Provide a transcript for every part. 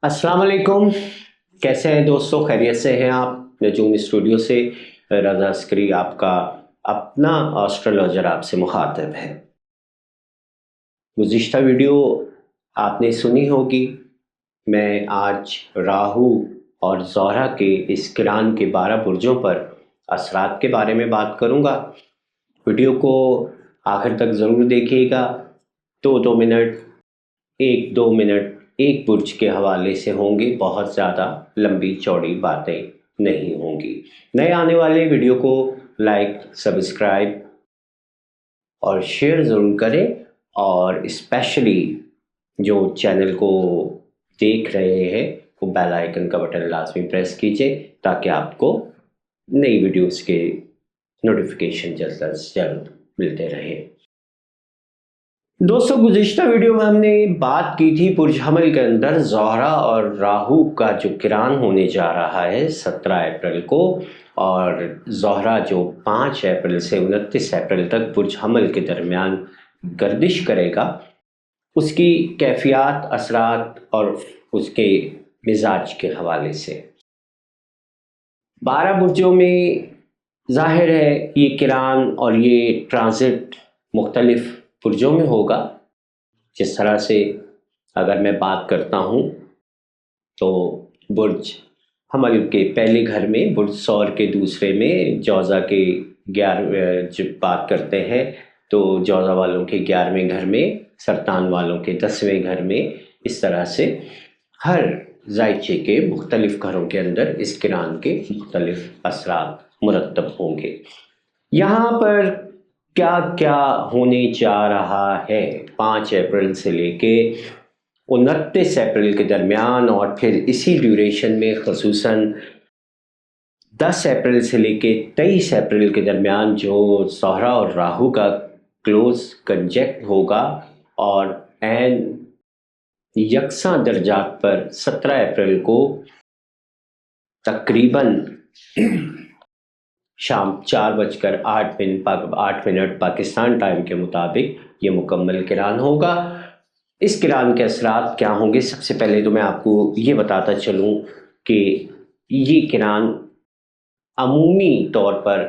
अस्सलाम वालेकुम। कैसे हैं दोस्तों, खैरियत से हैं आप? नजूम स्टूडियो से रज़ा अस्करी आपका अपना एस्ट्रोलॉजर आपसे मुखातिब है। गुज़िश्ता वीडियो आपने सुनी होगी। मैं आज राहु और ज़ोहरा के इस किरान के 12 बुर्जों पर असरात के बारे में बात करूंगा। वीडियो को आखिर तक ज़रूर देखिएगा। 2-2 मिनट, 1-2 मिनट एक बुर्ज के हवाले से होंगे, बहुत ज़्यादा लंबी चौड़ी बातें नहीं होंगी। नए आने वाले वीडियो को लाइक, सब्सक्राइब और शेयर ज़रूर करें, और स्पेशली जो चैनल को देख रहे हैं वो बेल आइकन का बटन लाजमी प्रेस कीजिए ताकि आपको नई वीडियोस के नोटिफिकेशन जल्द से जल्द मिलते रहें। दोस्तों, गुज़िश्ता वीडियो में हमने बात की थी बुर्ज हमल के अंदर ज़ोहरा और राहु का जो किरान होने जा रहा है 17 अप्रैल को, और ज़ोहरा जो 5 अप्रैल से 29 अप्रैल तक बुर्ज हमल के दरमियान गर्दिश करेगा, उसकी कैफियत, असरात और उसके मिजाज के हवाले से 12 बुर्जों में ज़ाहिर है ये किरान और ये ट्रांजिट मुख्तलिफ बुर्जों में होगा। जिस तरह से अगर मैं बात करता हूँ तो बुर्ज हमल के पहले घर में, बुर्ज सौर के दूसरे में, जौज़ा के 11 जब बात करते हैं तो जौज़ा वालों के 11वें घर में, सरतान वालों के 10वें घर में, इस तरह से हर जायचे के मुख्तलिफ घरों के अंदर इस किरान के मुख्तलिफ असरात मुरतब होंगे। यहाँ पर क्या क्या होने जा रहा है 5 अप्रैल से लेके 29 अप्रैल के दरमियान, और फिर इसी ड्यूरेशन में खसूसन 10 अप्रैल से लेके 23 अप्रैल के दरमियान जो ज़ोहरा और राहु का क्लोज कंजेक्ट होगा, और एन यकसा दर्जात पर 17 अप्रैल को तकरीबन शाम 4:08 पाकिस्तान टाइम के मुताबिक ये मुकम्मल किरान होगा। इस किरान के असरात क्या होंगे? सबसे पहले तो मैं आपको ये बताता चलूँ कि ये किरान अमूमी तौर पर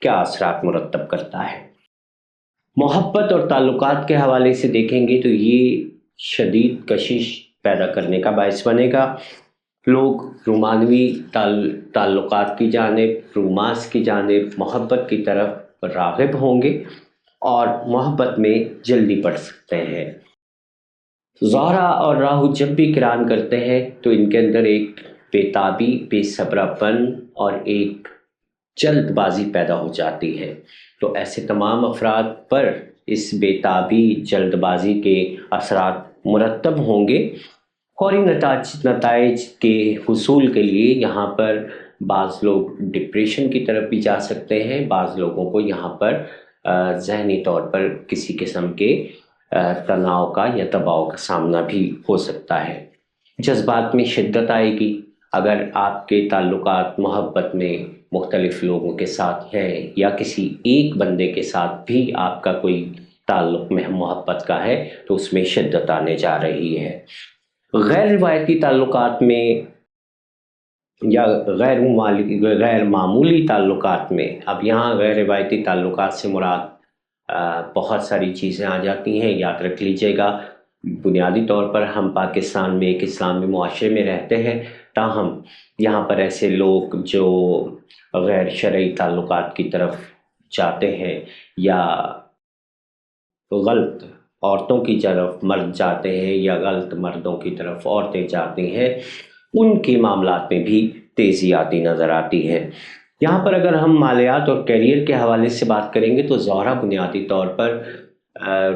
क्या असरात मुरतब करता है। मोहब्बत और ताल्लुकात के हवाले से देखेंगे तो ये शदीद कशिश पैदा करने का बायस बनेगा। लोग रोमानवी ताल्लुकात की जानिब, रोमांस की जानिब, मोहब्बत की तरफ राग़िब होंगे और मोहब्बत में जल्दी पड़ सकते हैं। ज़ोहरा और राहु जब भी किरान करते हैं तो इनके अंदर एक बेताबी, बेसब्रापन और एक जल्दबाजी पैदा हो जाती है। तो ऐसे तमाम अफराद पर इस बेताबी, जल्दबाजी के असरात मुरतब होंगे। फौरी नताइज के हुसूल के लिए यहाँ पर बाज़ लोग डिप्रेशन की तरफ भी जा सकते हैं। बाज़ लोगों को यहाँ पर ज़हनी तौर पर किसी किस्म के तनाव का या दबाव का सामना भी हो सकता है। जज्बात में शिद्दत आएगी। अगर आपके ताल्लुकात मोहब्बत में मुख्तलिफ लोगों के साथ है या किसी एक बंदे के साथ भी आपका कोई ताल्लुक में मोहब्बत का है तो उसमें शिद्दत आने जा रही है। गैर रिवायती ताल्लुकात में या गैर मामूली ताल्लुकात में, अब यहाँ गैर रिवायती ताल्लुकात से मुराद बहुत सारी चीज़ें आ जाती हैं, याद रख लीजिएगा। बुनियादी तौर पर हम पाकिस्तान में एक इस्लामी मुआशरे में रहते हैं, ताहम यहाँ पर ऐसे लोग जो गैर शरई ताल्लुकात की तरफ जाते हैं या गलत औरतों की तरफ मर्द जाते हैं या गलत मर्दों की तरफ औरतें जाती हैं, उनके मामलात में भी तेज़ी आती नज़र आती है। यहाँ पर अगर हम मालियात और कैरियर के हवाले से बात करेंगे तो ज़ोहरा बुनियादी तौर पर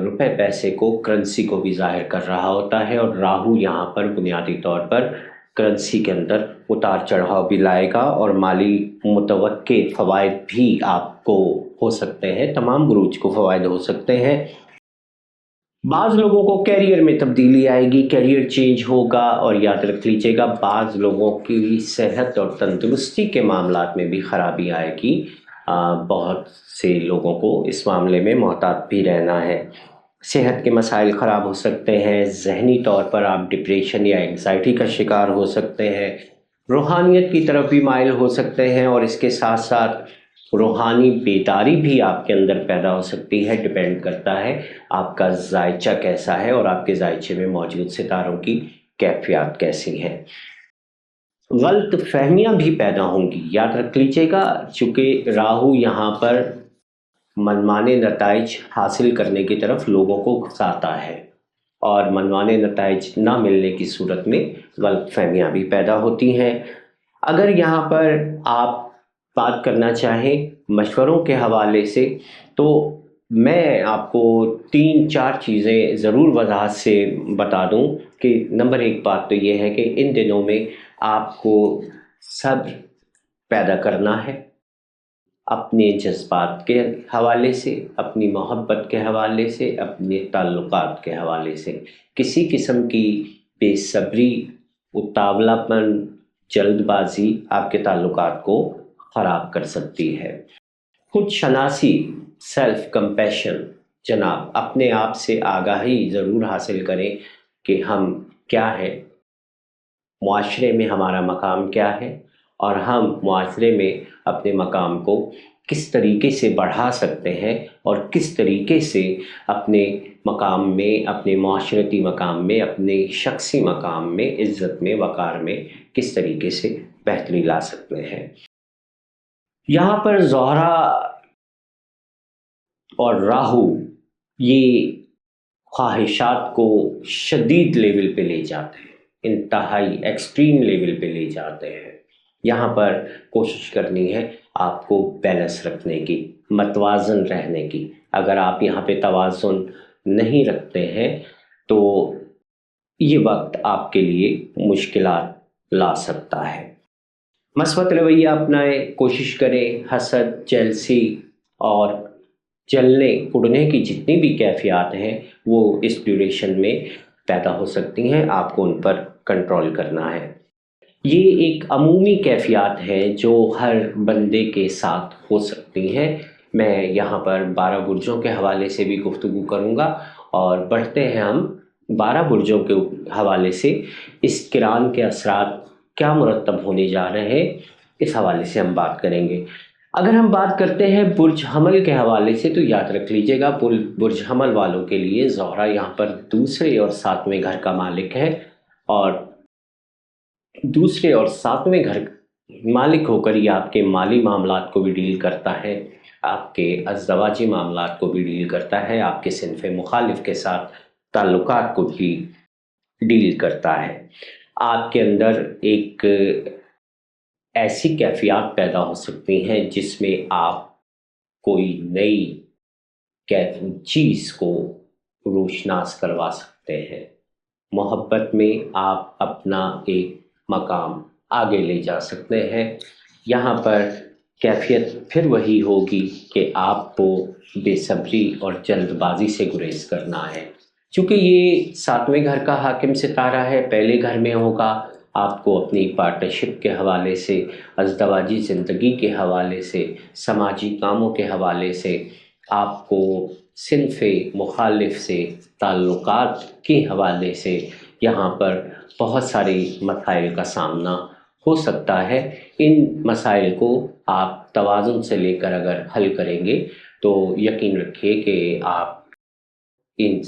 रुपए पैसे को, करेंसी को भी ज़ाहिर कर रहा होता है, और राहु यहाँ पर बुनियादी तौर पर करेंसी के अंदर उतार चढ़ाव भी लाएगा और माली मुतवक्के फ़वाइद भी आपको हो सकते हैं। तमाम बुरूज को फ़वाइद हो सकते हैं। बाज़ लोगों को कैरियर में तब्दीली आएगी, कैरियर चेंज होगा, और याद रख लीजिएगा बाज़ लोगों की सेहत और तंदुरुस्ती के मामलात में भी ख़राबी आएगी। बहुत से लोगों को इस मामले में मोहतात भी रहना है। सेहत के मसाइल ख़राब हो सकते हैं, ज़हनी तौर पर आप डिप्रेशन या एंग्ज़ायटी का शिकार हो सकते हैं, रूहानियत की तरफ भी माइल हो सकते हैं और इसके साथ साथ रूहानी बेदारी भी आपके अंदर पैदा हो सकती है। डिपेंड करता है आपका जायचा कैसा है और आपके जायचे में मौजूद सितारों की कैफियत कैसी हैं। गलत फहमियाँ भी पैदा होंगी, याद रख लीजिएगा, चूँकि राहु यहाँ पर मनमाने नताइज हासिल करने की तरफ लोगों को उकसाता है और मनमाने नताइज ना मिलने की सूरत में गलत फहमियाँ भी पैदा होती हैं। अगर यहाँ पर आप बात करना चाहें मशवरों के हवाले से, तो मैं आपको 3-4 चीज़ें ज़रूर वजाहत से बता दूं कि नंबर 1 बात तो ये है कि इन दिनों में आपको सब्र पैदा करना है, अपने जज्बात के हवाले से, अपनी मोहब्बत के हवाले से, अपने ताल्लुकात के हवाले से। किसी किस्म की बेसब्री, उतावलापन, जल्दबाजी आपके ताल्लुकात को ख़राब कर सकती है। खुद शनासी, सेल्फ कंपैशन, जनाब अपने आप से आगाही ज़रूर हासिल करें कि हम क्या हैं, मुआशरे में हमारा मकाम क्या है और हम मुआशरे में अपने मकाम को किस तरीके से बढ़ा सकते हैं और किस तरीके से अपने मकाम में, अपने माशरती मकाम में, अपने शख्सी मकाम में, इज़्ज़त में, वक़ार में किस तरीके से बेहतरी ला सकते हैं। यहाँ पर ज़ोहरा और राहु ये ख्वाहिशात को शदीद लेवल पे ले जाते हैं, इंतहाई एक्सट्रीम लेवल पे ले जाते हैं। यहाँ पर कोशिश करनी है आपको बैलेंस रखने की, मतवाज़न रहने की। अगर आप यहाँ पे तवाज़ुन नहीं रखते हैं तो ये वक्त आपके लिए मुश्किलात ला सकता है। मस्बत रवैया अपनाएं, कोशिश करें हसद, जेलसी और जलने उड़ने की जितनी भी कैफियत हैं वो इस ड्यूरेशन में पैदा हो सकती हैं, आपको उन पर कंट्रोल करना है। ये एक अमूमी कैफियत है जो हर बंदे के साथ हो सकती हैं। मैं यहाँ पर 12 बुर्जों के हवाले से भी गुफ्तगू करूँगा और बढ़ते हैं हम 12 बुर्जों के हवाले से इस किरान के असरात क्या मुरतब होने जा रहे हैं, इस हवाले से हम बात करेंगे। अगर हम बात करते हैं बुर्ज हमल के हवाले से, तो याद रख लीजिएगा बुर्ज हमल वालों के लिए ज़ोहरा यहाँ पर दूसरे और 7वें घर का मालिक है और दूसरे और 7वें घर मालिक होकर ये आपके माली मामलात को भी डील करता है, आपके अज़दवाजी मामलात को भी डील करता है, आपके सिनफ़े मुखालिफ के साथ ताल्लुकात को भी डील करता है। आपके अंदर एक ऐसी कैफियत पैदा हो सकती हैं जिसमें आप कोई नई चीज़ को रोशनास करवा सकते हैं। मोहब्बत में आप अपना एक मकाम आगे ले जा सकते हैं। यहाँ पर कैफियत फिर वही होगी कि आपको बेसब्री और जल्दबाजी से गुरेज करना है। चूँकि ये 7वें घर का हाकिम सितारा है, पहले घर में होगा, आपको अपनी पार्टनरशिप के हवाले से, अज़दवाजी ज़िंदगी के हवाले से, समाजी कामों के हवाले से, आपको सिनफ़े मुखालिफ से ताल्लुकात के हवाले से यहाँ पर बहुत सारे मसाइल का सामना हो सकता है। इन मसाइल को आप तवाज़ुन से लेकर अगर हल करेंगे तो यकीन रखिए कि आप इन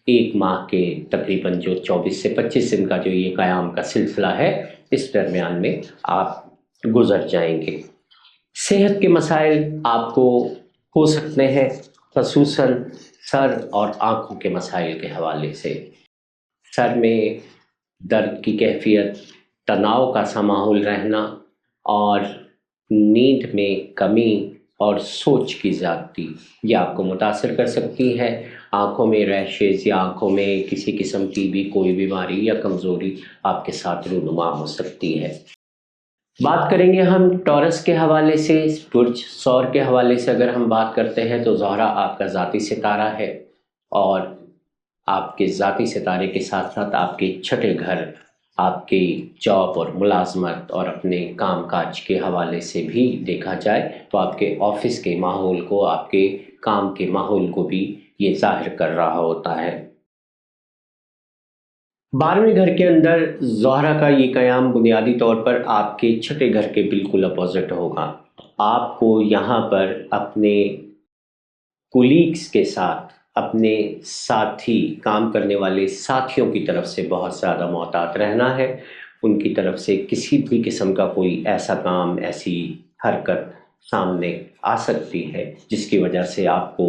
1 माह के तकरीबन जो 24 से 25 दिन का जो ये क़याम का सिलसिला है, इस दरमियान में आप गुज़र जाएंगे। सेहत के मसाइल आपको हो सकते हैं, ख़ुसूसन सर और आँखों के मसाइल के हवाले से। सर में दर्द की कैफियत, तनाव का सा माहौल रहना और नींद में कमी और सोच की ज़्यादती, ये आपको मुतासिर कर सकती है। आँखों में रैशेज़ या आँखों में किसी किस्म की भी कोई बीमारी या कमज़ोरी आपके साथ रूनुमा हो सकती है। बात करेंगे हम टॉरस के हवाले से, बुर्ज सौर के हवाले से अगर हम बात करते हैं तो ज़ोहरा आपका ज़ाती सितारा है और आपके ज़ाती सितारे के साथ साथ आपके छठे घर, आपकी जॉब और मुलाजमत और अपने काम काज के हवाले से भी देखा जाए तो आपके ऑफिस के माहौल को, आपके काम के माहौल को भी یہ ظاہر کر رہا ہوتا ہے۔ 12ویں گھر کے اندر زہرہ کا یہ قیام بنیادی طور پر آپ کے چھٹے گھر کے بالکل اپوزٹ ہوگا۔ آپ کو یہاں پر اپنے کولیگز کے ساتھ، اپنے ساتھی، کام کرنے والے ساتھیوں کی طرف سے بہت زیادہ محتاط رہنا ہے۔ ان کی طرف سے کسی بھی قسم کا کوئی ایسا کام، ایسی حرکت سامنے آ سکتی ہے جس کی وجہ سے آپ کو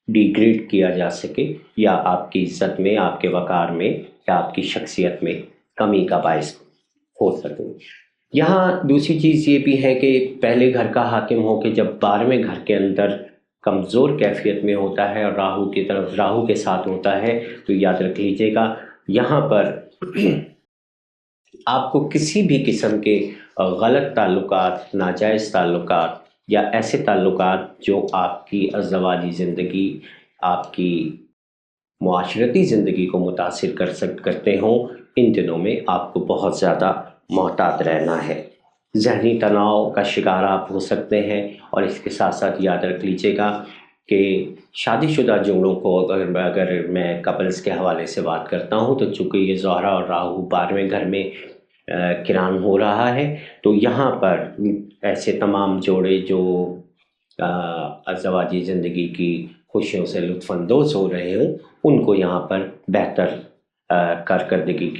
ڈیگریڈ کیا جا سکے یا آپ کی عزت میں، آپ کے وقار میں یا آپ کی شخصیت میں کمی کا باعث ہو سکے۔ یہاں دوسری چیز یہ بھی ہے کہ پہلے گھر کا حاکم ہو کہ جب 12ویں گھر کے اندر کمزور کیفیت میں ہوتا ہے اور راہو کے ساتھ ہوتا ہے تو یاد رکھ لیجیے گا یہاں پر آپ کو کسی بھی قسم کے غلط تعلقات، ناجائز تعلقات یا ایسے تعلقات جو آپ کی ازدواجی زندگی، آپ کی معاشرتی زندگی کو متاثر کرتے ہوں، ان دنوں میں آپ کو بہت زیادہ محتاط رہنا ہے۔ ذہنی تناؤ کا شکار آپ ہو سکتے ہیں، اور اس کے ساتھ ساتھ یاد رکھ لیجیے گا کہ شادی شدہ جوڑوں کو اگر میں کپلز کے حوالے سے بات کرتا ہوں تو چونکہ یہ زہرہ اور راہو 12ویں گھر میں کران ہو رہا ہے تو یہاں پر ایسے تمام جوڑے جو ازدواجی زندگی کی خوشیوں سے لطف اندوز ہو رہے ہوں، ان کو یہاں پر بہتر کارکردگی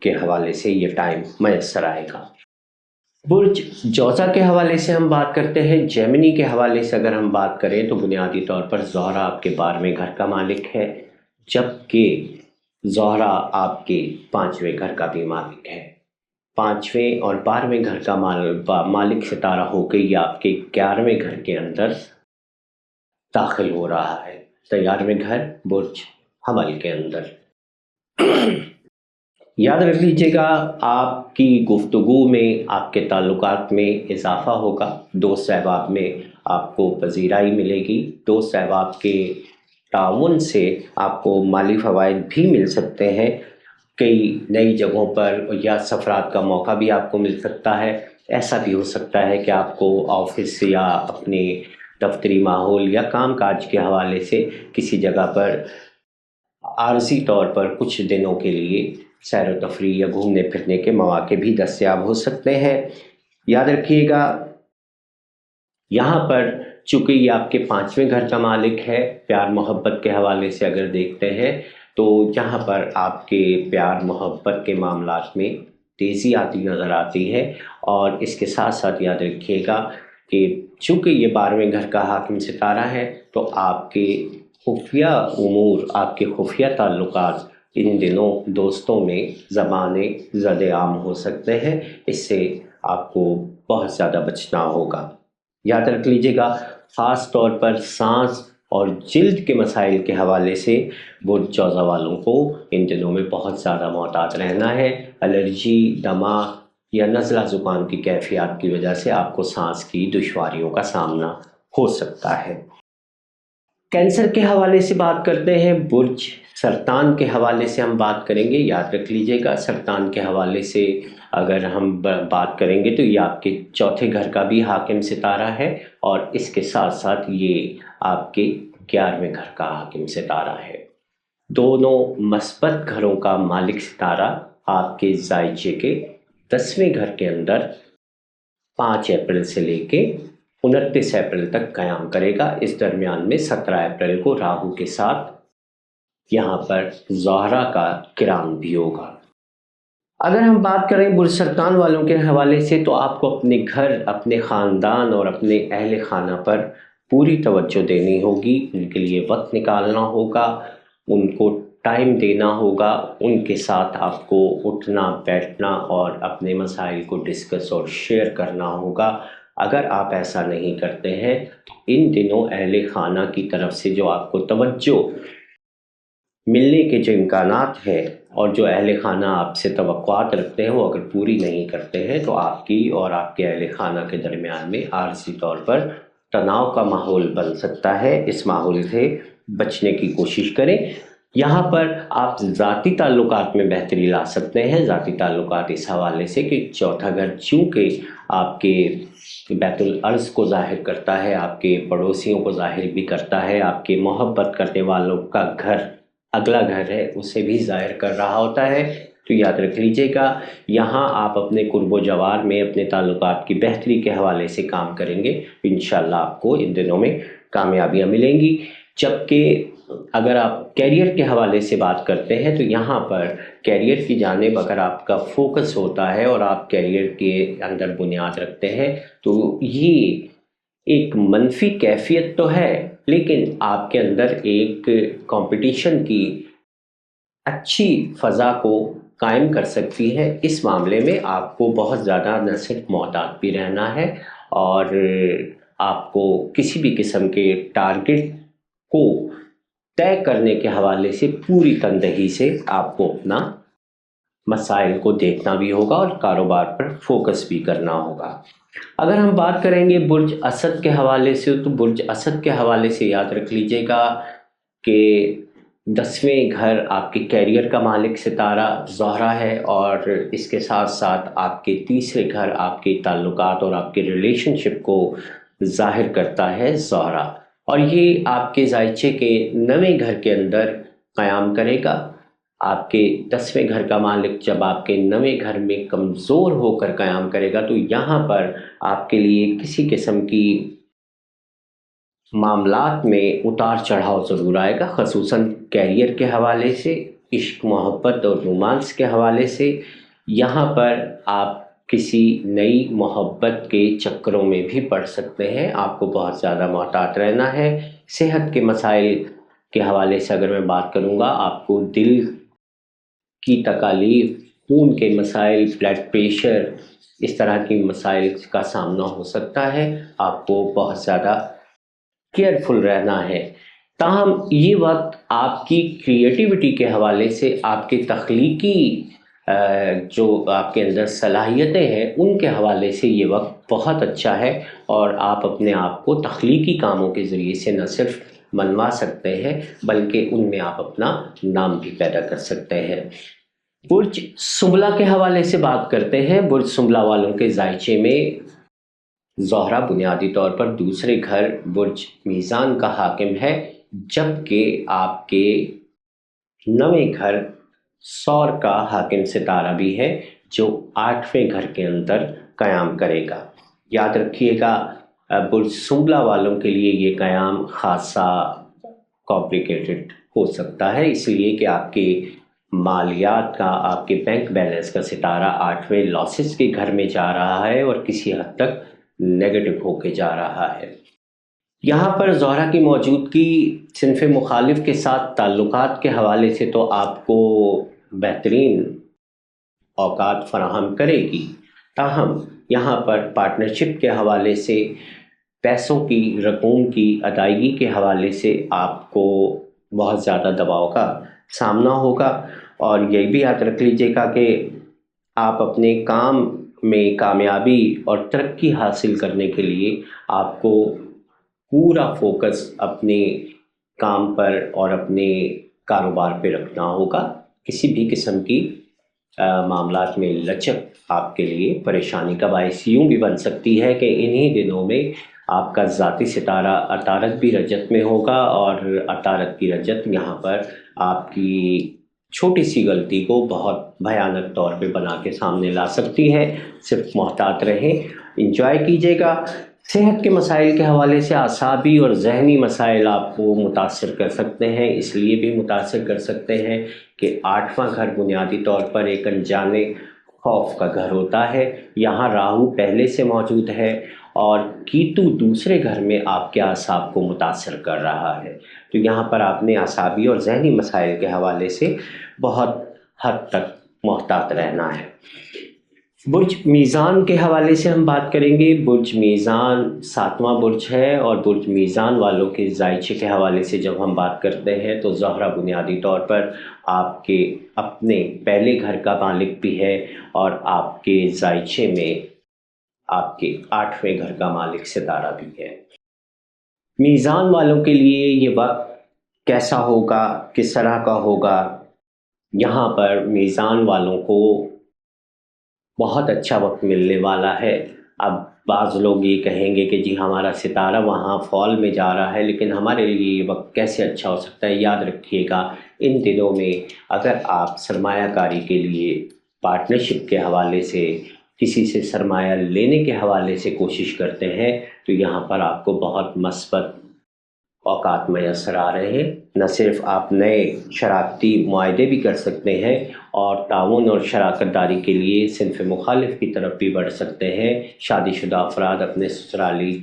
کے حوالے سے یہ ٹائم میسر آئے گا۔ برج جوزہ کے حوالے سے ہم بات کرتے ہیں۔ جیمنی کے حوالے سے اگر ہم بات کریں تو بنیادی طور پر زہرہ آپ کے 12ویں گھر کا مالک ہے، جبکہ زہرہ آپ کے 5ویں گھر کا بھی مالک ہے۔ 5ویں اور 12ویں گھر کا مالک ستارہ ہو کے یہ آپ کے 11ویں گھر کے اندر داخل ہو رہا ہے، 11ویں گھر برج حمل کے اندر۔ یاد رکھ لیجیے گا آپ کی گفتگو میں، آپ کے تعلقات میں اضافہ ہوگا، دوست احباب میں آپ کو پذیرائی ملے گی، دوست احباب کے تعاون سے آپ کو مالی فوائد بھی مل سکتے ہیں، کئی نئی جگہوں پر یا سفرات کا موقع بھی آپ کو مل سکتا ہے۔ ایسا بھی ہو سکتا ہے کہ آپ کو آفس یا اپنے دفتری ماحول یا کام کاج کے حوالے سے کسی جگہ پر عارضی طور پر کچھ دنوں کے لیے سیر و تفریح یا گھومنے پھرنے کے مواقع بھی دستیاب ہو سکتے ہیں۔ یاد رکھیے گا یہاں پر چونکہ یہ آپ کے 5ویں گھر کا مالک ہے، پیار محبت کے حوالے سے اگر دیکھتے ہیں تو یہاں پر آپ کے پیار محبت کے معاملات میں تیزی آتی نظر آتی ہے، اور اس کے ساتھ ساتھ یاد رکھیے گا کہ چونکہ یہ 12ویں گھر کا حاکم ستارہ ہے تو آپ کے خفیہ امور، آپ کے خفیہ تعلقات ان دنوں دوستوں میں زبانیں زد عام ہو سکتے ہیں، اس سے آپ کو بہت زیادہ بچنا ہوگا۔ یاد رکھ لیجیے گا خاص طور پر سانس اور جلد کے مسائل کے حوالے سے برج جوزہ والوں کو ان دنوں میں بہت زیادہ محتاط رہنا ہے۔ الرجی، دمہ یا نزلہ زکام کی کیفیات کی وجہ سے آپ کو سانس کی دشواریوں کا سامنا ہو سکتا ہے۔ کینسر کے حوالے سے بات کرتے ہیں، برج سرطان کے حوالے سے ہم بات کریں گے۔ یاد رکھ لیجیے گا سرطان کے حوالے سے اگر ہم بات کریں گے تو یہ آپ کے 4تھے گھر کا بھی حاکم ستارہ ہے، اور اس کے ساتھ ساتھ یہ آپ کے 11ویں گھر کا حاکم ستارہ ہے۔ دونوں مثبت گھروں کا مالک ستارہ آپ کے زائچے کے 10ویں گھر کے اندر 5 اپریل سے لے کے 29 اپریل تک قیام کرے گا۔ اس درمیان میں 17 اپریل کو راہو کے ساتھ یہاں پر زہرہ کا کران بھی ہوگا۔ اگر ہم بات کریں برج سرطان والوں کے حوالے سے تو آپ کو اپنے گھر، اپنے خاندان اور اپنے اہل خانہ پر پوری توجہ دینی ہوگی، ان کے لیے وقت نکالنا ہوگا، ان کو ٹائم دینا ہوگا، ان کے ساتھ آپ کو اٹھنا بیٹھنا اور اپنے مسائل کو ڈسکس اور شیئر کرنا ہوگا۔ اگر آپ ایسا نہیں کرتے ہیں تو ان دنوں اہل خانہ کی طرف سے جو آپ کو توجہ ملنے کے جو امکانات ہیں اور جو اہل خانہ آپ سے توقعات رکھتے ہیں وہ اگر پوری نہیں کرتے ہیں تو آپ کی اور آپ کے اہل خانہ کے درمیان میں عارضی طور پر تناؤ کا ماحول بن سکتا ہے۔ اس ماحول سے بچنے کی کوشش کریں۔ یہاں پر آپ ذاتی تعلقات میں بہتری لا سکتے ہیں۔ ذاتی تعلقات اس حوالے سے کہ 4تھا گھر چونکہ آپ کے बैतुल अर्ज़ को ज़ाहिर करता है, आपके पड़ोसियों को ज़ाहिर भी करता है, आपके मोहब्बत करने वालों का घर, अगला घर है, उसे भी ज़ाहिर कर रहा होता है। तो याद रख लीजिएगा, यहाँ आप अपने कुर्बो जवार में अपने ताल्लुकात की बेहतरी के हवाले से काम करेंगे, इंशाअल्लाह आपको इन दिनों में कामयाबियाँ मिलेंगी। जबकि अगर आप कैरियर के हवाले से बात करते हैं तो यहाँ पर कैरियर की जानिब अगर आपका फोकस होता है और आप कैरियर के अंदर बुनियाद रखते हैं तो ये एक मनफी कैफियत तो है, लेकिन आपके अंदर एक कंपटीशन की अच्छी फ़ज़ा को कायम कर सकती है। इस मामले में आपको बहुत ज़्यादा न सिर्फ मोहतात भी रहना है और आपको किसी भी किस्म के टारगेट को तय करने के हवाले से पूरी तनदही से आपको अपना मसाइल को देखना भी होगा और कारोबार पर फोकस भी करना होगा। अगर हम बात करेंगे बुर्ज असद के हवाले से, तो बुर्ज असद के हवाले से याद रख लीजिएगा कि 10वें घर आपके कैरियर का मालिक सितारा ज़ोहरा है और इसके साथ साथ आपके तीसरे घर आपके ताल्लुकात और आपके रिलेशनशिप को ज़ाहिर करता है ज़ोहरा, और ये आपके जायचे के 9वें घर के अंदर क़याम करेगा। आपके 10वें घर का मालिक जब आपके 9वें घर में कमज़ोर होकर क़याम करेगा तो यहाँ पर आपके लिए किसी किस्म की मामलात में उतार चढ़ाव ज़रूर आएगा, ख़ुसूसन कैरियर के हवाले से, इश्क मोहब्बत और रोमांस के हवाले से। यहाँ पर आप किसी नई मोहब्बत के चक्करों में भी पड़ सकते हैं, आपको बहुत ज़्यादा मोहतात रहना है। सेहत के मसाइल के हवाले से अगर मैं बात करूँगा, आपको दिल की तकालीफ, खून के मसाइल, ब्लड प्रेशर, इस तरह की मसाइल का सामना हो सकता है, आपको बहुत ज़्यादा केयरफुल रहना है। ताहम ये वक्त आपकी क्रिएटिविटी के हवाले से, आपके तख्लीकी जो आपके अंदर सलाहियतें हैं उनके हवाले से ये वक्त बहुत अच्छा है और आप अपने आप को तख्लीकी कामों के ज़रिए से न सिर्फ मनवा सकते हैं बल्कि उनमें आप अपना नाम भी पैदा कर सकते हैं। बुर्ज सुंबला के हवाले से बात करते हैं। बुर्ज सुंबला वालों के जायचे में ज़ोहरा बुनियादी तौर पर दूसरे घर बुर्ज मीज़ान का हाकिम है, जबकि आपके 9वें घर सौर का हाकिम सितारा भी है जो 8वें घर के अंदर क़याम करेगा। याद रखिएगा, बुर्ज सुंबला वालों के लिए ये क़याम ख़ासा कॉम्प्लिकेटेड हो सकता है, इसलिए कि आपके मालियात का, आपके बैंक बैलेंस का सितारा 8वें लॉसेस के घर में जा रहा है और किसी हद तक नेगेटिव होके जा रहा है। यहाँ पर ज़ोहरा की मौजूदगी सिनफ़ मुखालिफ के साथ ताल्लुकात के हवाले से तो आपको बेहतरीन औकात फ़राहम करेगी, ताहम यहाँ पर पार्टनरशिप के हवाले से, पैसों की रकूम की अदायगी के हवाले से आपको बहुत ज़्यादा दबाव का सामना होगा। और ये भी याद रख लीजिएगा कि आप अपने काम में कामयाबी और तरक्की हासिल करने के लिए आपको पूरा फोकस अपने काम पर और अपने कारोबार पे रखना होगा। किसी भी किस्म की मामलात में लचक आपके लिए परेशानी का बायस यूँ भी बन सकती है कि इन्हीं दिनों में आपका ज़ाती सितारा अतारत भी रजत में होगा और अतारत की रजत यहाँ पर आपकी छोटी सी गलती को बहुत भयानक तौर पे बना के सामने ला सकती है। सिर्फ मोहतात रहें, इंजॉय कीजिएगा। सेहत के मसाइल के हवाले से आसाबी और जहनी मसाइल आपको मुतासर कर सकते हैं, इसलिए भी मुतासर कर सकते हैं कि 8वां घर बुनियादी तौर पर एक अनजाने खौफ का घर होता है। यहाँ राहु पहले से मौजूद है और कीतु दूसरे घर में आपके आसाब को मुतासर कर रहा है, तो यहाँ पर आपने आसाबी और जहनी मसाइल के हवाले से बहुत हद तक मोहतात रहना है। बुर्ज मीज़ान के हवाले से हम बात करेंगे। बुर्ज मीज़ान 7वां बुर्ज है और बुर्ज मीज़ान वालों के जायचे के हवाले से जब हम बात करते हैं तो ज़ोहरा बुनियादी तौर पर आपके अपने पहले घर का मालिक भी है और आपके जायचे में आपके 8वें घर का मालिक सितारा भी है। मीज़ान वालों के लिए ये वक्त कैसा होगा, किस तरह का होगा? यहाँ पर मीज़ान वालों को बहुत अच्छा वक्त मिलने वाला है। اب بعض لوگ یہ کہیں گے کہ جی ہمارا ستارہ وہاں فال میں جا رہا ہے، لیکن ہمارے لیے یہ وقت کیسے اچھا ہو سکتا ہے؟ یاد رکھیے گا ان دنوں میں اگر آپ سرمایہ کاری کے لیے پارٹنرشپ کے حوالے سے کسی سے سرمایہ لینے کے حوالے سے کوشش کرتے ہیں تو یہاں پر آپ کو بہت مثبت اوقات میسر آ رہے ہیں۔ نہ صرف آپ نئے شراکتی معاہدے بھی کر سکتے ہیں اور تعاون اور شراکت داری کے لیے صنف مخالف کی طرف بھی بڑھ سکتے ہیں۔ شادی شدہ افراد اپنے سسرالی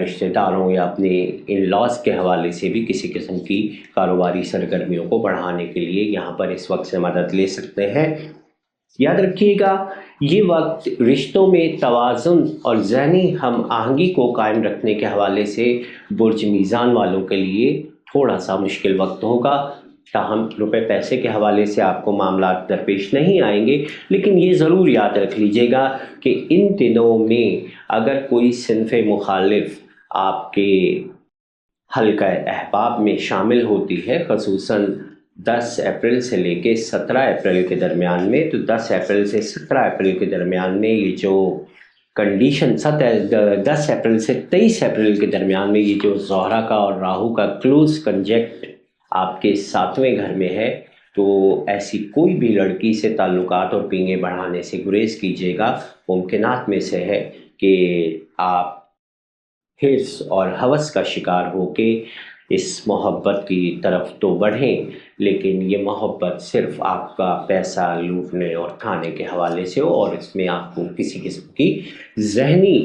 رشتہ داروں یا اپنے ان لاز کے حوالے سے بھی کسی قسم کی کاروباری سرگرمیوں کو بڑھانے کے لیے یہاں پر اس وقت سے مدد لے سکتے ہیں۔ یاد رکھیے گا یہ وقت رشتوں میں توازن اور ذہنی ہم آہنگی کو قائم رکھنے کے حوالے سے برج میزان والوں کے لیے تھوڑا سا مشکل وقت ہوگا۔ تاہم روپے پیسے کے حوالے سے آپ کو معاملات درپیش نہیں آئیں گے، لیکن یہ ضرور یاد رکھ لیجیے گا کہ ان دنوں میں اگر کوئی صنف مخالف آپ کے حلقہ احباب میں شامل ہوتی ہے، خصوصاً 10 اپریل سے لے کے 17 اپریل کے درمیان میں، تو 10 اپریل سے 17 اپریل کے درمیان میں یہ جو کنڈیشن 10 اپریل سے 23 اپریل کے درمیان میں یہ جو زہرہ کا اور راہو کا کلوز کنجیکٹ آپ کے 7ویں گھر میں ہے، تو ایسی کوئی بھی لڑکی سے تعلقات اور پینگیں بڑھانے سے گریز کیجیے گا۔ ممکنات میں سے ہے کہ آپ حرص اور ہوس کا شکار ہو کے اس محبت کی طرف تو بڑھیں، لیکن یہ محبت صرف آپ کا پیسہ لوٹنے اور کھانے کے حوالے سے ہو اور اس میں آپ کو کسی قسم کی ذہنی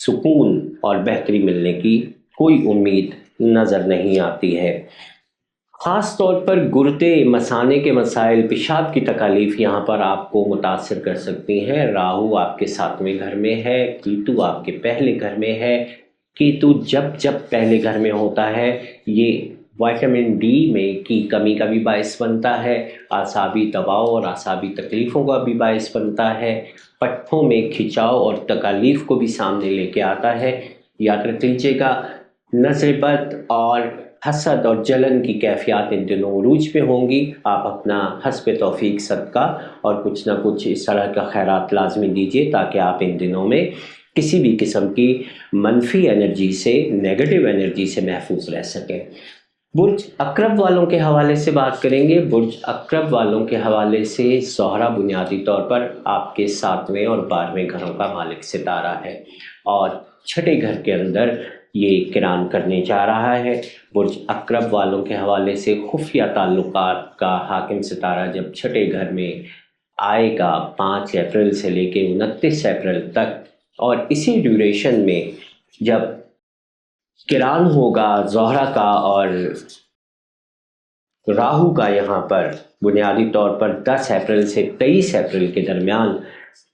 سکون اور بہتری ملنے کی کوئی امید نظر نہیں آتی ہے۔ خاص طور پر گردے مثانے کے مسائل، پیشاب کی تکالیف یہاں پر آپ کو متاثر کر سکتی ہیں۔ راہو آپ کے 7ویں گھر میں ہے، کیتو آپ کے پہلے گھر میں ہے۔ کیتو جب پہلے گھر میں ہوتا ہے یہ وائٹامن ڈی میں کی کمی کا بھی باعث بنتا ہے، اعصابی دباؤ اور اعصابی تکلیفوں کا بھی باعث بنتا ہے، پٹھوں میں کھچاؤ اور تکالیف کو بھی سامنے لے کے آتا ہے۔ یاد رکھ لیجیے گا نظر بد اور حسد اور جلن کی کیفیات ان دنوں عروج پہ ہوں گی۔ آپ اپنا حسب توفیق صدقہ اور کچھ نہ کچھ اس طرح کا خیرات لازمی دیجیے تاکہ آپ ان دنوں میں کسی بھی قسم کی منفی انرجی سے، نیگیٹو انرجی سے محفوظ رہ سکیں۔ برج اکرب والوں کے حوالے سے بات کریں گے۔ برج اکرب والوں کے حوالے سے زہرہ بنیادی طور پر آپ کے 7ویں اور 12ویں گھروں کا مالک ستارہ ہے اور 6ٹھے گھر کے اندر یہ کران کرنے جا رہا ہے۔ برج اکرب والوں کے حوالے سے خفیہ تعلقات کا حاکم ستارہ جب 6ٹھے گھر میں آئے گا 5 اپریل سے لے کے 29 اپریل تک، اور اسی ڈیوریشن میں جب کران ہوگا زہرہ کا اور راہو کا یہاں پر بنیادی طور پر 10 اپریل سے 23 اپریل کے درمیان،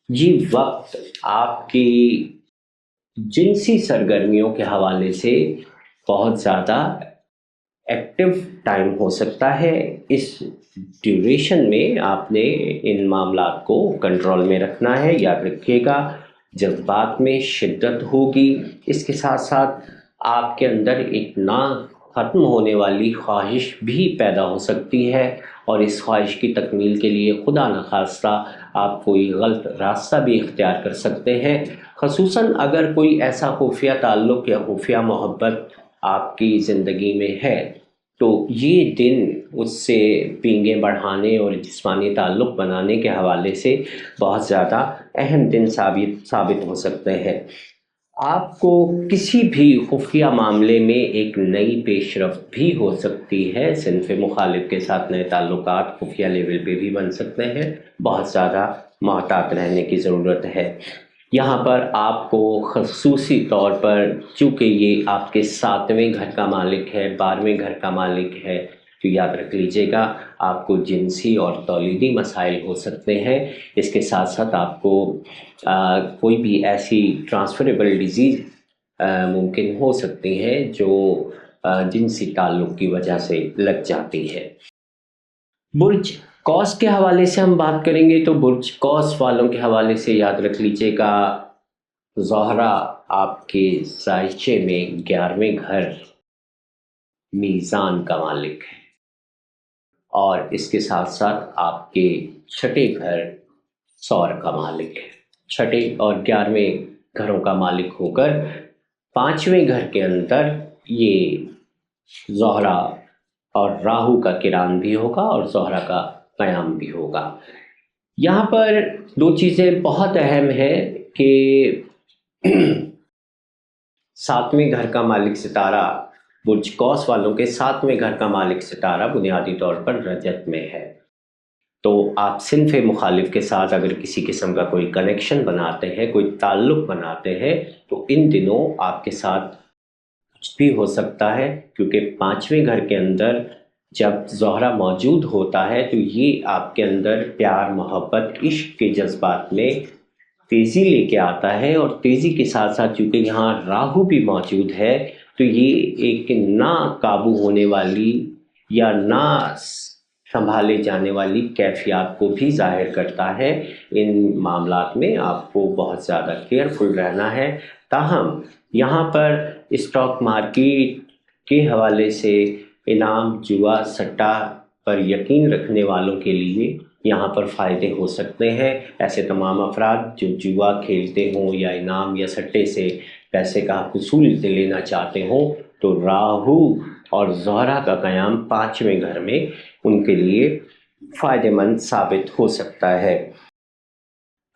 یہ وقت آپ کی جنسی سرگرمیوں کے حوالے سے بہت زیادہ ایکٹیو ٹائم ہو سکتا ہے۔ اس ڈیوریشن میں آپ نے ان معاملات کو کنٹرول میں رکھنا ہے۔ یاد رکھیے گا جذبات میں شدت ہوگی، اس کے ساتھ ساتھ آپ کے اندر ایک نہ ختم ہونے والی خواہش بھی پیدا ہو سکتی ہے، اور اس خواہش کی تکمیل کے لیے خدا نخواستہ آپ کوئی غلط راستہ بھی اختیار کر سکتے ہیں، خصوصاً اگر کوئی ایسا خفیہ تعلق یا خفیہ محبت آپ کی زندگی میں ہے تو یہ دن اس سے پینگیں بڑھانے اور جسمانی تعلق بنانے کے حوالے سے بہت زیادہ اہم دن ثابت ہو سکتے ہیں۔ آپ کو کسی بھی خفیہ معاملے میں ایک نئی پیش رفت بھی ہو سکتی ہے۔ صنف مخالف کے ساتھ نئے تعلقات خفیہ لیول پہ بھی بن سکتے ہیں، بہت زیادہ محتاط رہنے کی ضرورت ہے۔ یہاں پر آپ کو خصوصی طور پر چونکہ یہ آپ کے 7ویں گھر کا مالک ہے، 12ویں گھر کا مالک ہے، تو یاد رکھ لیجیے گا آپ کو جنسی اور تولیدی مسائل ہو سکتے ہیں۔ اس کے ساتھ ساتھ آپ کو کوئی بھی ایسی ٹرانسفریبل ڈیزیز ممکن ہو سکتی ہیں جو جنسی تعلق کی وجہ سے لگ جاتی ہے۔ برج قوس کے حوالے سے ہم بات کریں گے تو برج قوس والوں کے حوالے سے یاد رکھ لیجیے گا زہرہ آپ کے ذائچے میں 11ویں گھر میزان کا مالک ہے، اور اس کے ساتھ ساتھ آپ کے 6ٹھے گھر سور کا مالک ہے۔ 6ٹھے اور 11ویں घरों का मालिक होकर 5वें घर के अंदर ये ज़ोहरा और राहु का किरान भी होगा और ज़ोहरा का क़याम भी होगा। यहाँ पर दो चीज़ें बहुत अहम है कि 7वें घर का मालिक सितारा बुर्ज कौस वालों के 7वें घर का मालिक सितारा बुनियादी तौर पर रजत में है। तो आप सिन्फ़ मुखालिफ के साथ अगर किसी किस्म का कोई कनेक्शन बनाते हैं, कोई ताल्लुक़ बनाते हैं, तो इन दिनों आपके साथ कुछ भी हो सकता है, क्योंकि 5वें घर के अंदर जब ज़ोहरा मौजूद होता है तो ये आपके अंदर प्यार, मोहब्बत, इश्क के जज्बात में तेज़ी लेके आता है। और तेज़ी के साथ साथ चूँकि यहाँ राहु भी मौजूद है, तो ये एक ना काबू होने वाली या ना संभाले जाने वाली कैफियत को भी ज़ाहिर करता है। इन मामलात में आपको बहुत ज़्यादा केयरफुल रहना है। ताहम यहाँ पर स्टॉक मार्केट के हवाले से इनाम, जुआ, सट्टा पर यकीन रखने वालों के लिए यहाँ पर फ़ायदे हो सकते हैं। ऐसे तमाम अफराद जो जुआ खेलते हों या इनाम या सट्टे से पैसे का हुसूल लेना चाहते हों, तो राहु और ज़ोहरा का क़याम 5वें घर में उनके लिए फ़ायदेमंद साबित हो सकता है।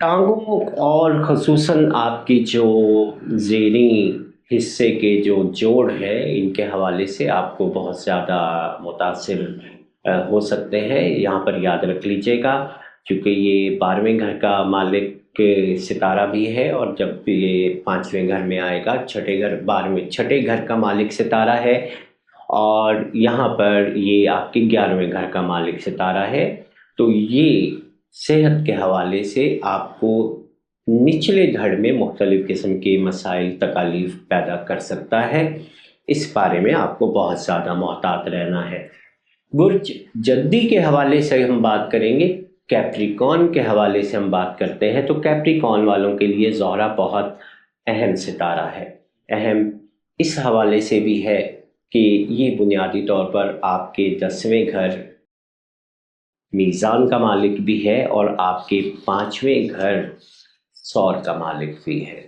टांगों और ख़ुसूसन आपकी जो ज़ेरी हिस्से के जो जोड़ हैं, इनके हवाले से आपको बहुत ज़्यादा मुतासिर हो सकते हैं। यहाँ पर याद रख लीजिएगा, क्योंकि ये 12वें घर का मालिक सितारा भी है, और जब ये 5वें घर में आएगा, छठे घर का मालिक सितारा है, और यहाँ पर ये आपके 11वें घर का मालिक सितारा है। तो ये सेहत के हवाले से आपको निचले धड़ में मुख्तलिफ़ किस्म के मसाइल, तकालीफ पैदा कर सकता है। इस बारे में आपको बहुत ज़्यादा मोहतात रहना है। बुर्ज जद्दी के हवाले से हम बात करेंगे, कैप्रिकॉन के हवाले से हम बात करते हैं, तो कैप्रिकॉन वालों के लिए ज़ोहरा बहुत अहम सितारा है। अहम इस हवाले से भी है कि ये बुनियादी तौर पर आपके 10वें घर मीज़ान का मालिक भी है और आपके 5वें घर सौर का मालिक भी है।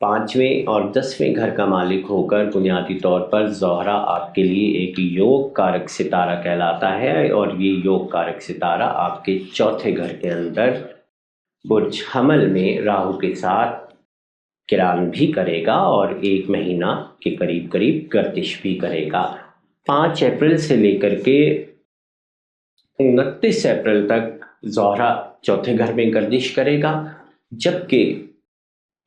5वें और 10वें घर का मालिक होकर बुनियादी तौर पर ज़ोहरा आपके लिए एक योग कारक सितारा कहलाता है, और ये योग कारक सितारा आपके 4थे घर के अंदर बुर्ज हमल में राहु के साथ किरान भी करेगा और 1 महीना के करीब करीब गर्दिश भी करेगा। 5 अप्रैल से लेकर के 29 अप्रैल तक ज़ोहरा 4थे घर में गर्दिश करेगा, जबकि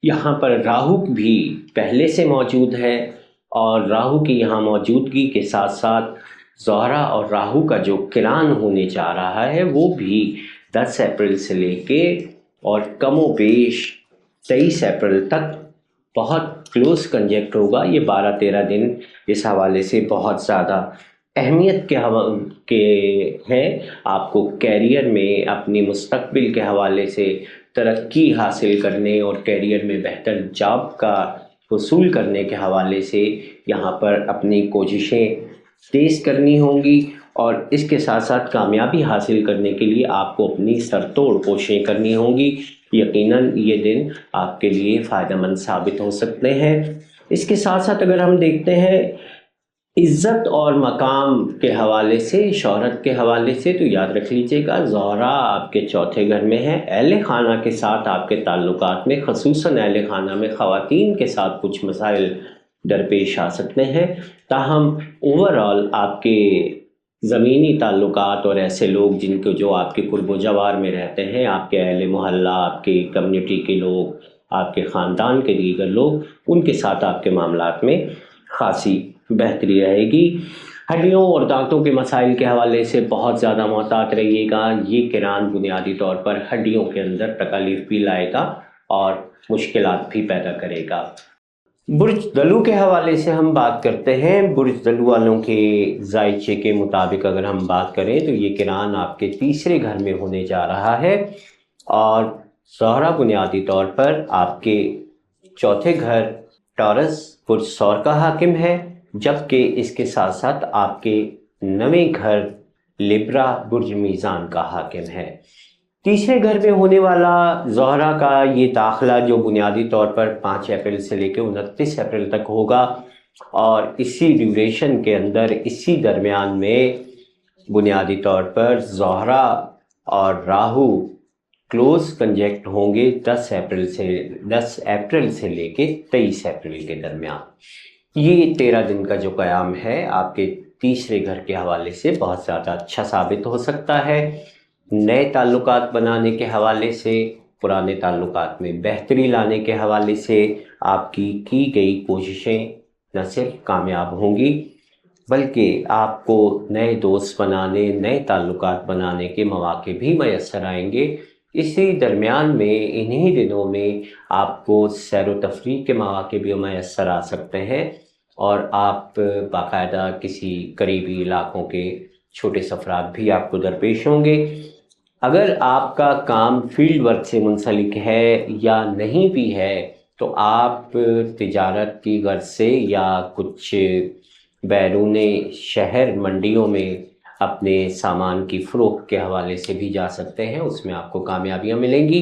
यहाँ पर राहु भी पहले से मौजूद है, और राहु की यहाँ मौजूदगी के साथ साथ ज़ोहरा और राहु का जो किरान होने जा रहा है वो भी 10 अप्रैल से लेके और कमोबेश 23 अप्रैल तक बहुत क्लोज कंजक्ट होगा। ये 12-13 दिन इस हवाले से बहुत ज़्यादा अहमियत के हैं। आपको कैरियर में अपनी मुस्तकबिल के हवाले से तरक्की हासिल करने और कैरियर में बेहतर जॉब का हुसूल करने के हवाले से यहाँ पर अपनी कोशिशें तेज़ करनी होंगी, और इसके साथ साथ कामयाबी हासिल करने के लिए आपको अपनी सरतोड़ कोशिशें करनी होंगी। यकीनन ये दिन आपके लिए फ़ायदेमंद साबित हो सकते हैं। इसके साथ साथ अगर हम देखते हैं इज़्ज़त और मकाम के हवाले से, शोहरत के हवाले से, तो याद रख लीजिएगा ज़ोहरा आपके 4थे घर में है। अहले खाना के साथ आपके ताल्लुकात में, ख़ुसूसन अहले खाना में ख़वातीन के साथ कुछ मसाइल दरपेश आ सकते हैं। ताहम ओवरऑल आपके ज़मीनी ताल्लुकात और ऐसे लोग जिनको जो आपके कुर्ब जवार में रहते हैं, आपके अहले मोहल्ला, आपके कम्युनिटी के लोग, आपके ख़ानदान के दीगर लोग, उनके साथ आपके मामलात में ख़ासी बेहतरी रहेगी। हड्डियों और दांतों के मसाइल के हवाले से बहुत ज़्यादा मोहतात रहिएगा। ये किरान बुनियादी तौर पर हड्डियों के अंदर तकलीफ भी लाएगा और मुश्किलात भी पैदा करेगा। बुर्ज दलू के हवाले से हम बात करते हैं। बुर्ज दलू वालों के जायचे के मुताबिक अगर हम बात करें तो ये किरान आपके 3रे घर में होने जा रहा है, और ज़ोहरा बुनियादी तौर पर आपके 4थे घर टॉरस बुर्ज सौर का हाकिम है, जबकि इसके साथ साथ आपके 9वें घर लिब्रा बुर्ज मीज़ान का हाकिम है। تیسرے گھر میں ہونے والا زہرہ کا یہ داخلہ جو بنیادی طور پر 5 اپریل سے لے کے 29 اپریل تک ہوگا، اور اسی ڈیوریشن کے اندر اسی درمیان میں بنیادی طور پر زہرہ اور راہو کلوز کنجیکٹ ہوں گے 10 اپریل سے لے کے 23 اپریل کے درمیان۔ یہ 13 دن کا جو قیام ہے آپ کے تیسرے گھر کے حوالے سے بہت زیادہ اچھا ثابت ہو سکتا ہے۔ نئے تعلقات بنانے کے حوالے سے، پرانے تعلقات میں بہتری لانے کے حوالے سے آپ کی گئی کوششیں نہ صرف کامیاب ہوں گی، بلکہ آپ کو نئے دوست بنانے، نئے تعلقات بنانے کے مواقع بھی میسر آئیں گے۔ اسی درمیان میں انہی دنوں میں آپ کو سیر و تفریح کے مواقع بھی میسر آ سکتے ہیں، اور آپ باقاعدہ کسی قریبی علاقوں کے چھوٹے سفرات بھی آپ کو درپیش ہوں گے۔ اگر آپ کا کام فیلڈ ورک سے منسلک ہے یا نہیں بھی ہے تو آپ تجارت کی غرض سے یا کچھ بیرون شہر منڈیوں میں اپنے سامان کی فروخت کے حوالے سے بھی جا سکتے ہیں، اس میں آپ کو کامیابیاں ملیں گی۔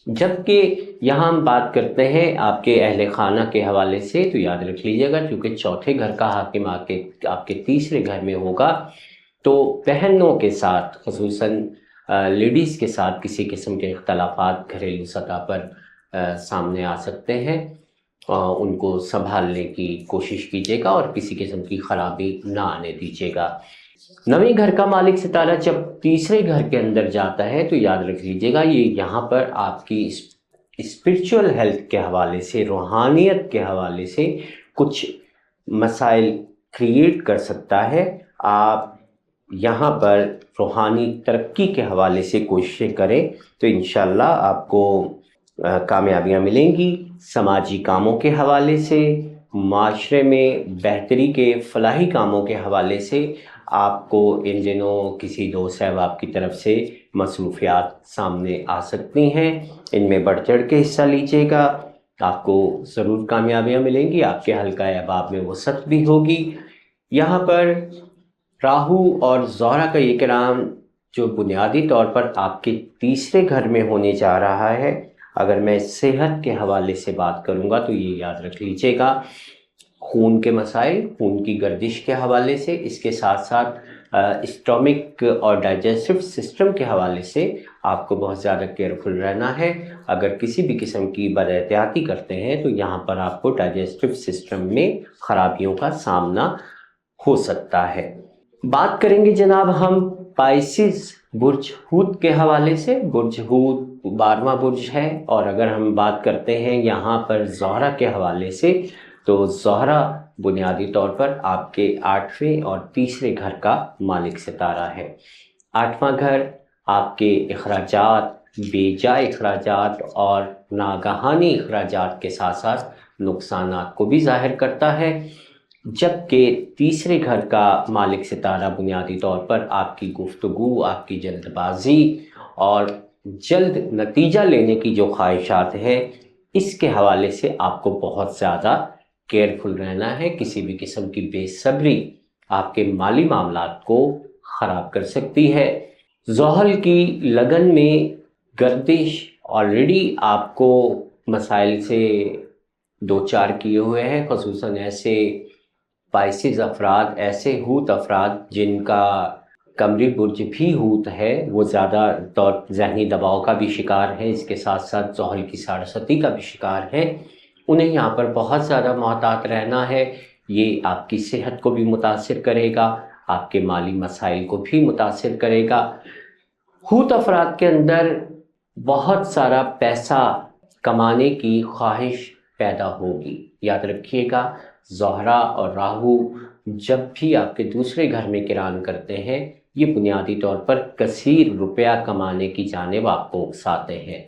جبکہ یہاں ہم بات کرتے ہیں آپ کے اہل خانہ کے حوالے سے، تو یاد رکھ لیجیے گا چونکہ چوتھے گھر کا حاکم آپ کے تیسرے گھر میں ہوگا، تو بہنوں کے ساتھ، خصوصاً لیڈیز کے ساتھ کسی قسم کے اختلافات گھریلو سطح پر سامنے آ سکتے ہیں، ان کو سنبھالنے کی کوشش کیجیے گا اور کسی قسم کی خرابی نہ آنے دیجیے گا۔ نویں گھر کا مالک ستارہ جب تیسرے گھر کے اندر جاتا ہے تو یاد رکھ لیجیے گا یہ یہاں پر آپ کی اسپرچول ہیلتھ کے حوالے سے، روحانیت کے حوالے سے کچھ مسائل کریٹ کر سکتا ہے۔ آپ یہاں پر روحانی ترقی کے حوالے سے کوششیں کریں تو انشاءاللہ آپ کو کامیابیاں ملیں گی۔ سماجی کاموں کے حوالے سے، معاشرے میں بہتری کے فلاحی کاموں کے حوالے سے آپ کو ان دنوں کسی دوست احباب کی طرف سے مصروفیات سامنے آ سکتی ہیں، ان میں بڑھ چڑھ کے حصہ لیجیے گا، آپ کو ضرور کامیابیاں ملیں گی، آپ کے حلقہ احباب میں وسعت بھی ہوگی۔ یہاں پر راہو اور زہرہ کا یہ قران جو بنیادی طور پر آپ کے تیسرے گھر میں ہونے جا رہا ہے، اگر میں صحت کے حوالے سے بات کروں گا تو یہ یاد رکھ لیجیے گا خون کے مسائل، خون کی گردش کے حوالے سے، اس کے ساتھ ساتھ اسٹامک اور ڈائجسٹو سسٹم کے حوالے سے آپ کو بہت زیادہ کیئرفل رہنا ہے۔ اگر کسی بھی قسم کی بد احتیاطی کرتے ہیں تو یہاں پر آپ کو ڈائجسٹو سسٹم میں خرابیوں کا سامنا ہو سکتا ہے۔ بات کریں گے جناب ہم پائسز برج ہوت کے حوالے سے۔ برج ہوت 12واں برج ہے، اور اگر ہم بات کرتے ہیں یہاں پر زہرہ کے حوالے سے تو زہرہ بنیادی طور پر آپ کے 8ویں اور تیسرے گھر کا مالک ستارہ ہے۔ 8واں گھر آپ کے اخراجات، بے جا اخراجات اور ناگہانی اخراجات کے ساتھ ساتھ نقصانات کو بھی ظاہر کرتا ہے، جبکہ تیسرے گھر کا مالک ستارہ بنیادی طور پر آپ کی گفتگو، آپ کی جلد بازی اور جلد نتیجہ لینے کی جو خواہشات ہیں، اس کے حوالے سے آپ کو بہت زیادہ کیئرفل رہنا ہے۔ کسی بھی قسم کی بے صبری آپ کے مالی معاملات کو خراب کر سکتی ہے۔ زحل کی لگن میں گردش آلریڈی آپ کو مسائل سے دو چار کیے ہوئے ہیں، خصوصاً ایسے پائسز افراد، ایسے ہوت افراد جن کا قمری برج بھی ہوت ہے، وہ زیادہ طور ذہنی دباؤ کا بھی شکار ہے، اس کے ساتھ ساتھ زحل کی ساڑھستی کا بھی شکار ہے۔ انہیں یہاں پر بہت زیادہ محتاط رہنا ہے، یہ آپ کی صحت کو بھی متاثر کرے گا، آپ کے مالی مسائل کو بھی متاثر کرے گا۔ ہوت افراد کے اندر بہت سارا پیسہ کمانے کی خواہش پیدا ہوگی۔ یاد رکھیے گا زہرہ اور راہو جب بھی آپ کے دوسرے گھر میں قران کرتے ہیں، یہ بنیادی طور پر کثیر روپیہ کمانے کی جانب آپ کو اکساتے ہیں۔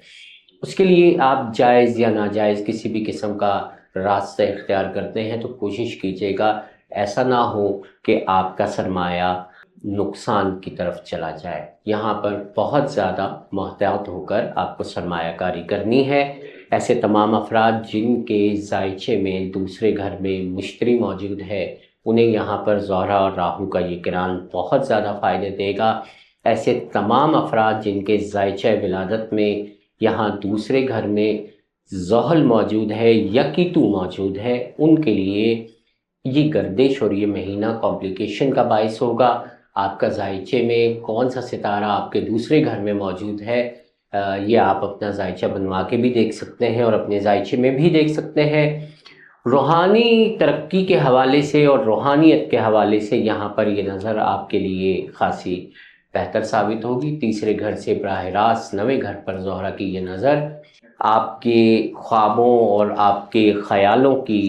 اس کے لیے آپ جائز یا ناجائز کسی بھی قسم کا راستہ اختیار کرتے ہیں تو کوشش کیجیے گا ایسا نہ ہو کہ آپ کا سرمایہ نقصان کی طرف چلا جائے۔ یہاں پر بہت زیادہ محتاط ہو کر آپ کو سرمایہ کاری کرنی ہے۔ ایسے تمام افراد جن کے ذائچے میں دوسرے گھر میں مشتری موجود ہے، انہیں یہاں پر زہرہ اور راہو کا یہ قران بہت زیادہ فائدے دے گا۔ ایسے تمام افراد جن کے ذائچہ ولادت میں یہاں دوسرے گھر میں زحل موجود ہے یا کیتو موجود ہے، ان کے لیے یہ گردش اور یہ مہینہ کمپلیکیشن کا باعث ہوگا۔ آپ کا ذائچے میں کون سا ستارہ آپ کے دوسرے گھر میں موجود ہے، یہ آپ اپنا ذائچہ بنوا کے بھی دیکھ سکتے ہیں اور اپنے ذائچے میں بھی دیکھ سکتے ہیں۔ روحانی ترقی کے حوالے سے اور روحانیت کے حوالے سے یہاں پر یہ نظر آپ کے لیے خاصی بہتر ثابت ہوگی۔ تیسرے گھر سے براہ راست نویں گھر پر زہرہ کی یہ نظر آپ کے خوابوں اور آپ کے خیالوں کی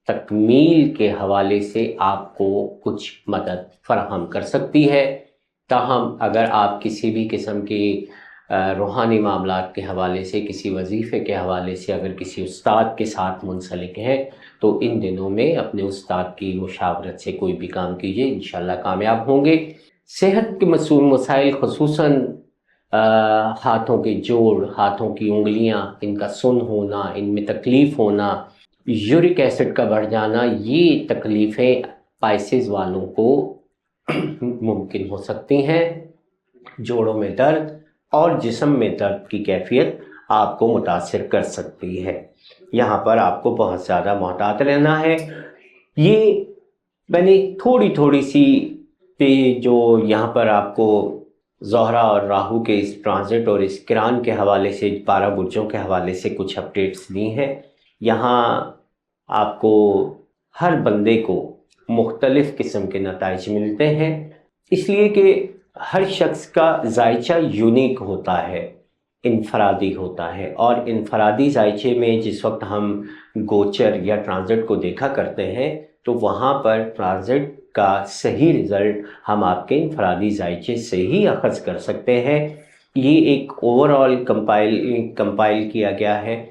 تکمیل کے حوالے سے آپ کو کچھ مدد فراہم کر سکتی ہے۔ تاہم اگر آپ کسی بھی قسم کے روحانی معاملات کے حوالے سے، کسی وظیفے کے حوالے سے اگر کسی استاد کے ساتھ منسلک ہیں تو ان دنوں میں اپنے استاد کی مشاورت سے کوئی بھی کام کیجیے، انشاءاللہ کامیاب ہوں گے۔ صحت کے مسائل خصوصاً ہاتھوں کے جوڑ، ہاتھوں کی انگلیاں، ان کا سن ہونا، ان میں تکلیف ہونا، یورک ایسڈ کا بڑھ جانا، یہ تکلیفیں پائسز والوں کو ممکن ہو سکتی ہیں۔ جوڑوں میں درد اور جسم میں درد کی کیفیت آپ کو متاثر کر سکتی ہے۔ یہاں پر آپ کو بہت زیادہ محتاط رہنا ہے۔ یہ میں نے تھوڑی سی جو یہاں پر آپ کو زہرہ اور راہو کے اس ٹرانزٹ اور اس کران کے حوالے سے 12 برجوں کے حوالے سے کچھ اپڈیٹس دی ہیں۔ یہاں آپ کو ہر بندے کو مختلف قسم کے نتائج ملتے ہیں، اس لیے کہ ہر شخص کا ذائچہ یونیک ہوتا ہے، انفرادی ہوتا ہے، اور انفرادی ذائچے میں جس وقت ہم گوچر یا ٹرانزٹ کو دیکھا کرتے ہیں تو وہاں پر ٹرانزٹ کا صحیح رزلٹ ہم آپ کے انفرادی ذائچے سے ہی اخذ کر سکتے ہیں۔ یہ ایک اوورآل کمپائل کیا گیا ہے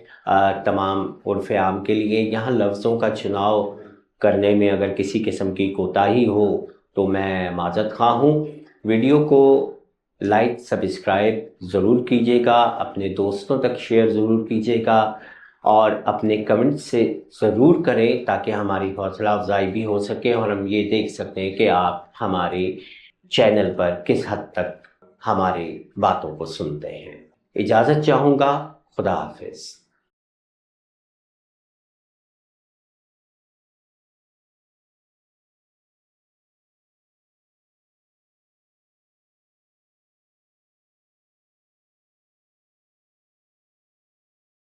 تمام عرف عام کے لیے۔ یہاں لفظوں کا چناؤ کرنے میں اگر کسی قسم کی کوتاہی ہو تو میں معذرت خواہ ہوں۔ ویڈیو کو لائک سبسکرائب ضرور کیجیے گا، اپنے دوستوں تک شیئر ضرور کیجیے گا، اور اپنے کمنٹ سے ضرور کریں تاکہ ہماری حوصلہ افزائی بھی ہو سکے اور ہم یہ دیکھ سکتے ہیں کہ آپ ہمارے چینل پر کس حد تک ہماری باتوں کو سنتے ہیں۔ اجازت چاہوں گا، خدا حافظ۔